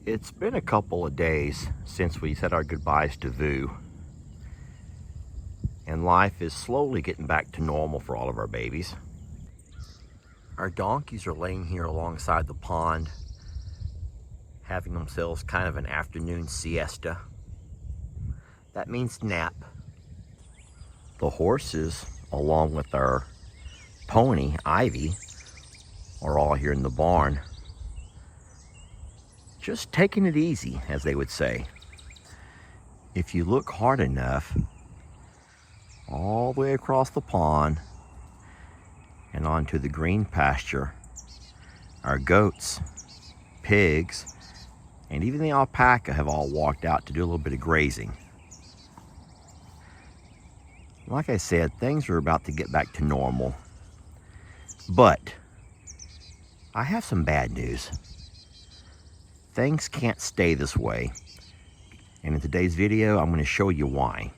It's been a couple of days since we said our goodbyes to Vu, and life is slowly getting back to normal for all of our babies. Our donkeys are laying here alongside the pond, having themselves kind of an afternoon siesta. That means nap. The horses, along with our pony, Ivy, are all here in the barn, just taking it easy, as they would say. If you look hard enough, all the way across the pond and onto the green pasture, our goats, pigs, and even the alpaca have all walked out to do a little bit of grazing. Like I said, things are about to get back to normal. But I have some bad news. Things can't stay this way. And in today's video, I'm going to show you why.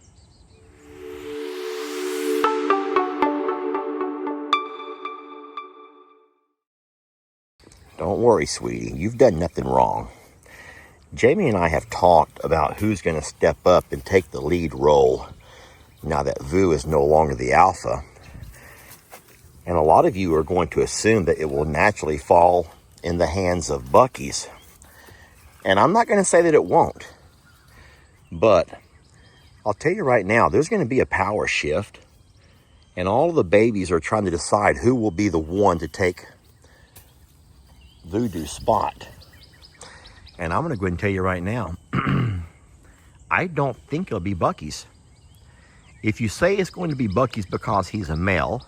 Don't worry, sweetie. You've done nothing wrong. Jamie and I have talked about who's going to step up and take the lead role now that Vu is no longer the alpha. And a lot of you are going to assume that it will naturally fall in the hands of Bucky's. And I'm not going to say that it won't. But I'll tell you right now, there's going to be a power shift. And all of the babies are trying to decide who will be the one to take Voodoo's spot. And I'm going to go ahead and tell you right now, I don't think it'll be Bucky's. If you say it's going to be Bucky's because he's a male,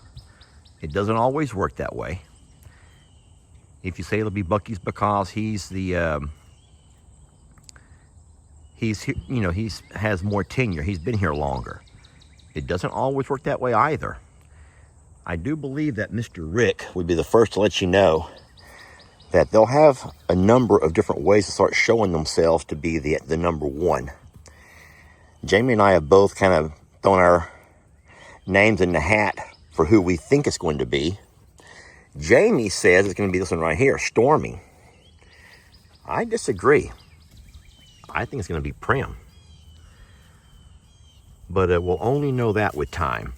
it doesn't always work that way. If you say it'll be Bucky's because he's the he has more tenure, he's been here longer, it doesn't always work that way either. I do believe that Mr. Rick would be the first to let you know that they'll have a number of different ways to start showing themselves to be the number one. Jamie and I have both kind of thrown our names in the hat for who we think it's going to be. Jamie says it's going to be this one right here, Stormy. I disagree. I think it's going to be Prim. But we'll only know that with time.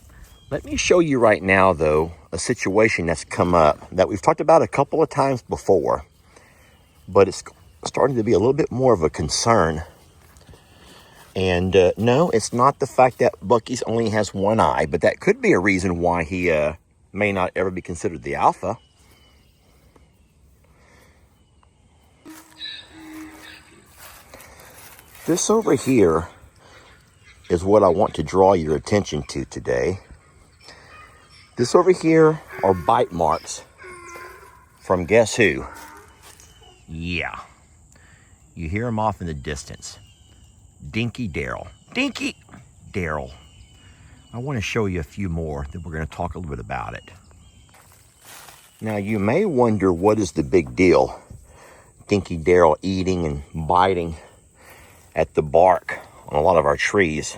Let me show you right now, though, a situation that's come up that we've talked about a couple of times before, but it's starting to be a little bit more of a concern. And no, it's not the fact that Bucky's only has one eye, but that could be a reason why he may not ever be considered the alpha. This over here is what I want to draw your attention to today. This over here are bite marks from guess who? Yeah, you hear him off in the distance. Dinky Daryl. Dinky Daryl. I want to show you a few more that we're going to talk a little bit about it. Now you may wonder, what is the big deal? Dinky Daryl eating and biting at the bark on a lot of our trees.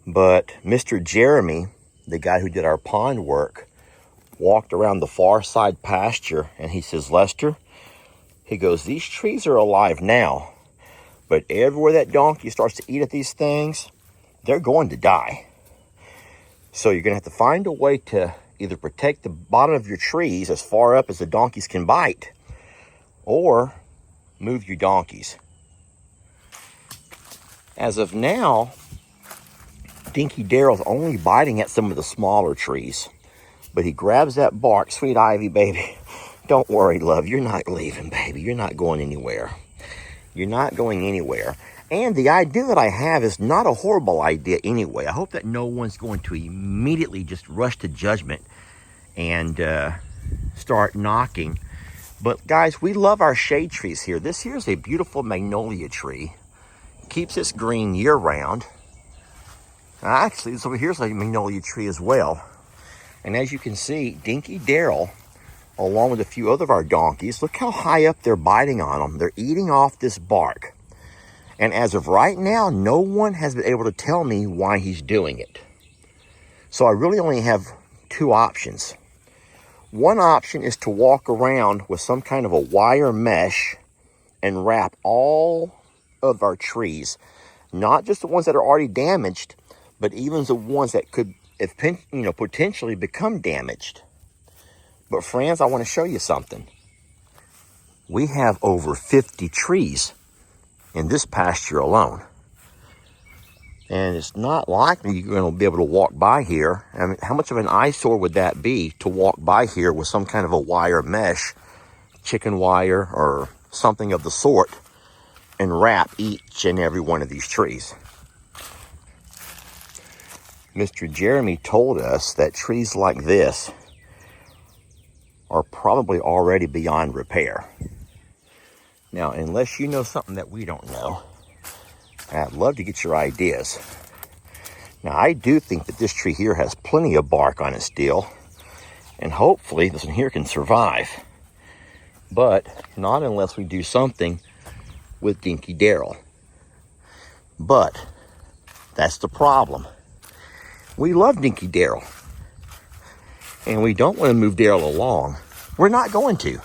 But Mr. Jeremy, the guy who did our pond work, walked around the far side pasture and he says, Lester, he goes, these trees are alive now, but everywhere that donkey starts to eat at these things, they're going to die. So you're going to have to find a way to either protect the bottom of your trees as far up as the donkeys can bite, or move your donkeys. As of now, Dinky Daryl's only biting at some of the smaller trees, but he grabs that bark. Sweet Ivy, baby, don't worry, love, you're not leaving, baby. You're not going anywhere. You're not going anywhere. And the idea that I have is not a horrible idea anyway. I hope that no one's going to immediately just rush to judgment and start knocking. But guys, we love our shade trees here. This here is a beautiful magnolia tree. Keeps its green year round. Actually, this over here is a magnolia tree as well. And as you can see, Dinky Daryl, along with a few other of our donkeys, look how high up they're biting on them. They're eating off this bark. And as of right now, no one has been able to tell me why he's doing it. So I really only have two options. One option is to walk around with some kind of a wire mesh and wrap all of our trees, not just the ones that are already damaged, but even the ones that could, potentially become damaged. But friends, I want to show you something. We have over 50 trees in this pasture alone. And it's not likely you're going to be able to walk by here. I mean, how much of an eyesore would that be to walk by here with some kind of a wire mesh, chicken wire, or something of the sort, and wrap each and every one of these trees? Mr. Jeremy told us that trees like this are probably already beyond repair. Now, unless you know something that we don't know, I'd love to get your ideas. Now, I do think that this tree here has plenty of bark on it still, and hopefully this one here can survive. But not unless we do something with Dinky Daryl. But that's the problem. We love Dinky Daryl, and we don't want to move Daryl along. We're not going to.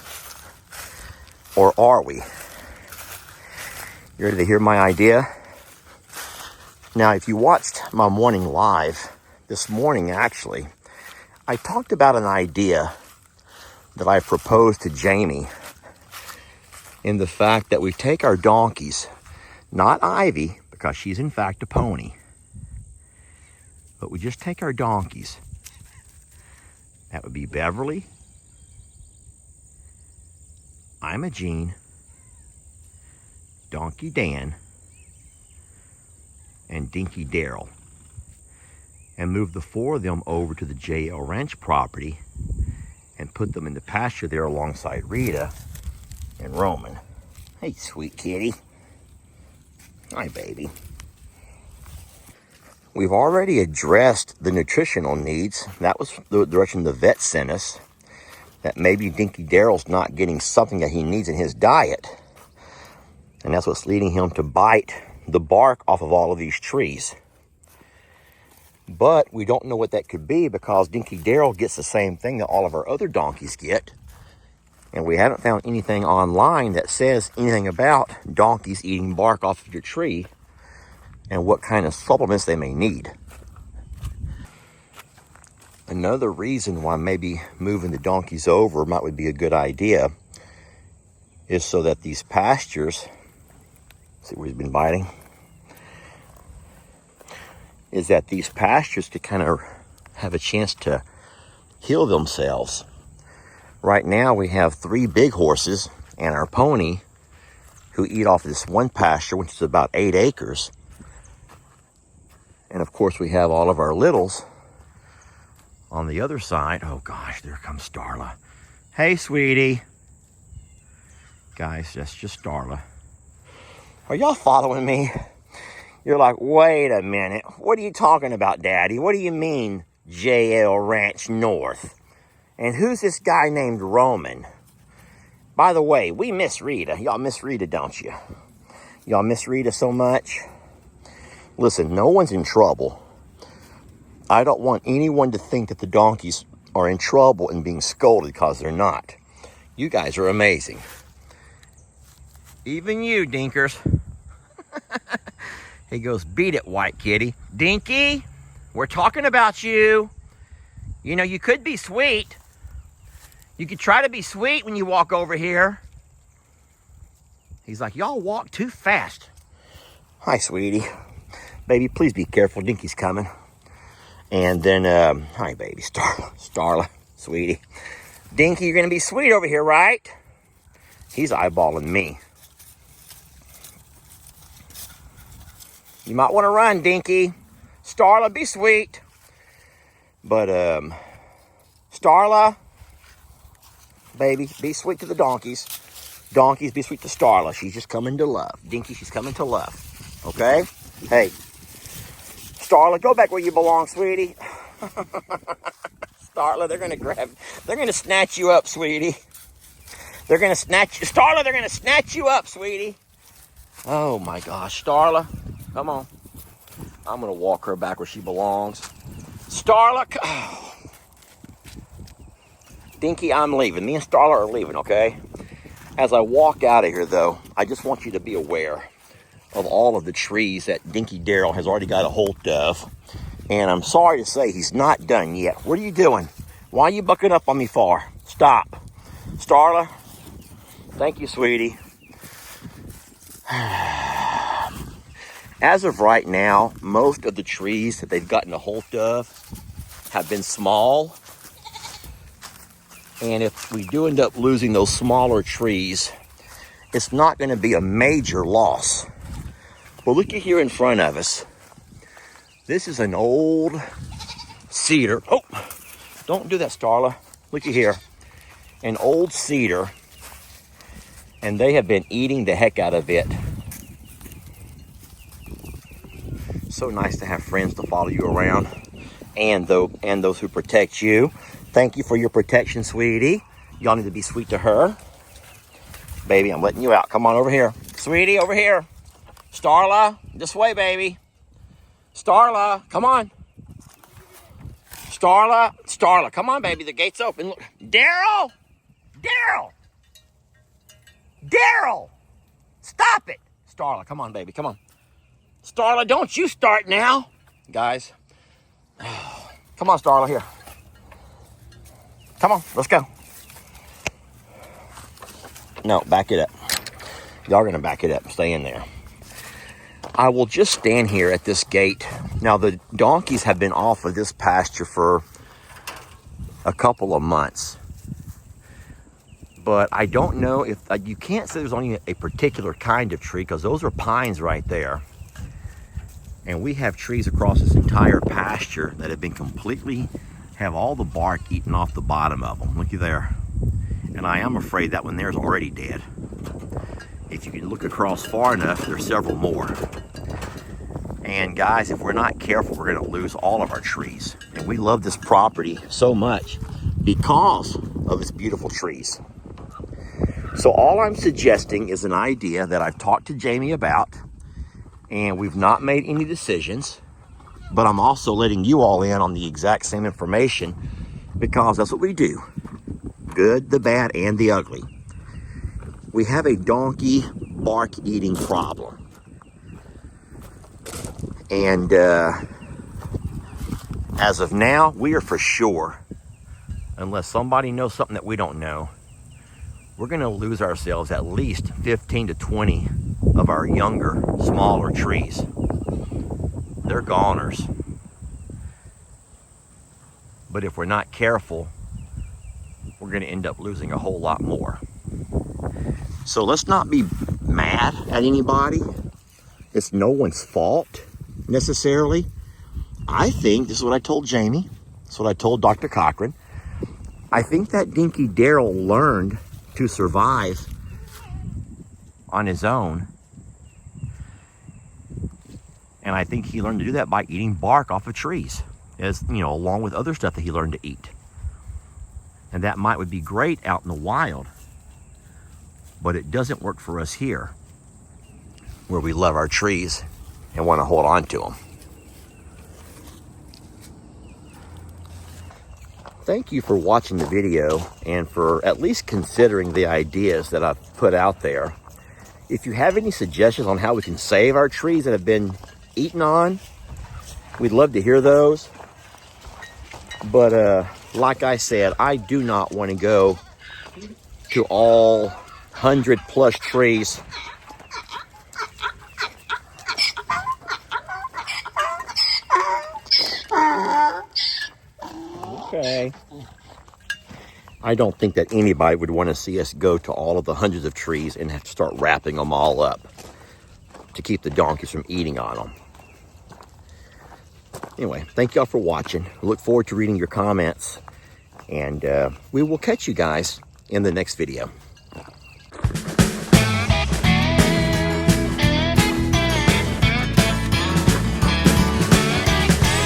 Or are we? You ready to hear my idea? Now, if you watched my morning live this morning, actually, I talked about an idea that I proposed to Jamie, in the fact that we take our donkeys, not Ivy, because she's in fact a pony, but we just take our donkeys. That would be Beverly, Imogene, Donkey Dan, and Dinky Daryl, and move the 4 of them over to the JL Ranch property and put them in the pasture there alongside Rita and Roman. Hey, sweet kitty. Hi, baby. We've already addressed the nutritional needs. That was the direction the vet sent us, that maybe Dinky Daryl's not getting something that he needs in his diet. And that's what's leading him to bite the bark off of all of these trees. But we don't know what that could be, because Dinky Daryl gets the same thing that all of our other donkeys get. And we haven't found anything online that says anything about donkeys eating bark off of your tree and what kind of supplements they may need. Another reason why maybe moving the donkeys over would be a good idea is so that these pastures, see where he's been biting, is that these pastures could kind of have a chance to heal themselves. Right now we have 3 big horses and our pony who eat off this one pasture, which is about 8 acres. And of course we have all of our littles on the other side. Oh gosh, there comes Starla. Hey, sweetie. Guys, that's just Starla. Are y'all following me? You're like, wait a minute. What are you talking about, Daddy? What do you mean, JL Ranch North? And who's this guy named Roman? By the way, we miss Rita. Y'all miss Rita, don't you? Y'all miss Rita so much? Listen, no one's in trouble. I don't want anyone to think that the donkeys are in trouble and being scolded, because they're not. You guys are amazing. Even you, Dinkers. He goes, beat it, white kitty. Dinky, we're talking about you. You know, you could be sweet. You could try to be sweet when you walk over here. He's like, y'all walk too fast. Hi, sweetie. Baby, please be careful. Dinky's coming. And then, hi, baby. Starla, sweetie. Dinky, you're going to be sweet over here, right? He's eyeballing me. You might want to run, Dinky. Starla, be sweet. But, Starla, baby, be sweet to the donkeys. Donkeys, be sweet to Starla. She's just coming to love. Dinky, she's coming to love. Okay? Hey, Starla, go back where you belong, sweetie. Starla, they're going to snatch you up, sweetie. They're going to snatch you. Starla, they're going to snatch you up, sweetie. Oh, my gosh. Starla, come on. I'm going to walk her back where she belongs. Starla, Dinky, I'm leaving. Me and Starla are leaving, okay? As I walk out of here, though, I just want you to be aware of all of the trees that Dinky Daryl has already got a hold of. And I'm sorry to say he's not done yet. What are you doing? Why are you bucking up on me for? Stop. Starla, thank you, sweetie. As of right now, most of the trees that they've gotten a hold of have been small. And if we do end up losing those smaller trees, it's not going to be a major loss. Well, look at here in front of us. This is an old cedar. Oh, don't do that, Starla. Look at here. An old cedar. And they have been eating the heck out of it. So nice to have friends to follow you around. And those who protect you. Thank you for your protection, sweetie. Y'all need to be sweet to her. Baby, I'm letting you out. Come on over here. Sweetie, over here. Starla, this way, baby. Starla, come on. Starla, come on, baby. The gate's open. Look. Daryl! Stop it. Starla, come on, baby. Come on. Starla, don't you start now. Guys. Come on, Starla, here. Come on, let's go. No, back it up. Y'all are going to back it up. Stay in there. I will just stand here at this gate. Now, the donkeys have been off of this pasture for a couple of months. But I don't know if... you can't say there's only a particular kind of tree, because those are pines right there. And we have trees across this entire pasture that have been completely... have all the bark eaten off the bottom of them. Looky there. And I am afraid that one there is already dead. If you can look across far enough, there's several more. And guys, if we're not careful, we're going to lose all of our trees. And we love this property so much because of its beautiful trees. So all I'm suggesting is an idea that I've talked to Jamie about, and we've not made any decisions. But I'm also letting you all in on the exact same information, because that's what we do. Good, the bad, and the ugly. We have a donkey bark eating problem. And as of now, we are for sure, unless somebody knows something that we don't know, we're going to lose ourselves at least 15 to 20 of our younger, smaller trees. They're goners. But if we're not careful, we're going to end up losing a whole lot more. So let's not be mad at anybody. It's no one's fault necessarily. I think, this is what I told Jamie, this is what I told Dr. Cochran, I think that Dinky Daryl learned to survive on his own. And I think he learned to do that by eating bark off of trees, as you know, along with other stuff that he learned to eat. And that would be great out in the wild, but it doesn't work for us here, where we love our trees and want to hold on to them. Thank you for watching the video and for at least considering the ideas that I've put out there. If you have any suggestions on how we can save our trees that have been eaten on, we'd love to hear those. But like I said, I do not want to go to all 100+ trees. Okay. I don't think that anybody would want to see us go to all of the hundreds of trees and have to start wrapping them all up to keep the donkeys from eating on them. Anyway, thank y'all for watching. I look forward to reading your comments, and we will catch you guys in the next video.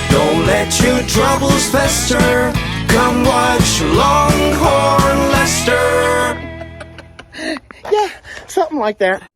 Don't let your troubles fester. Come watch Longhorn Lester. Yeah, something like that.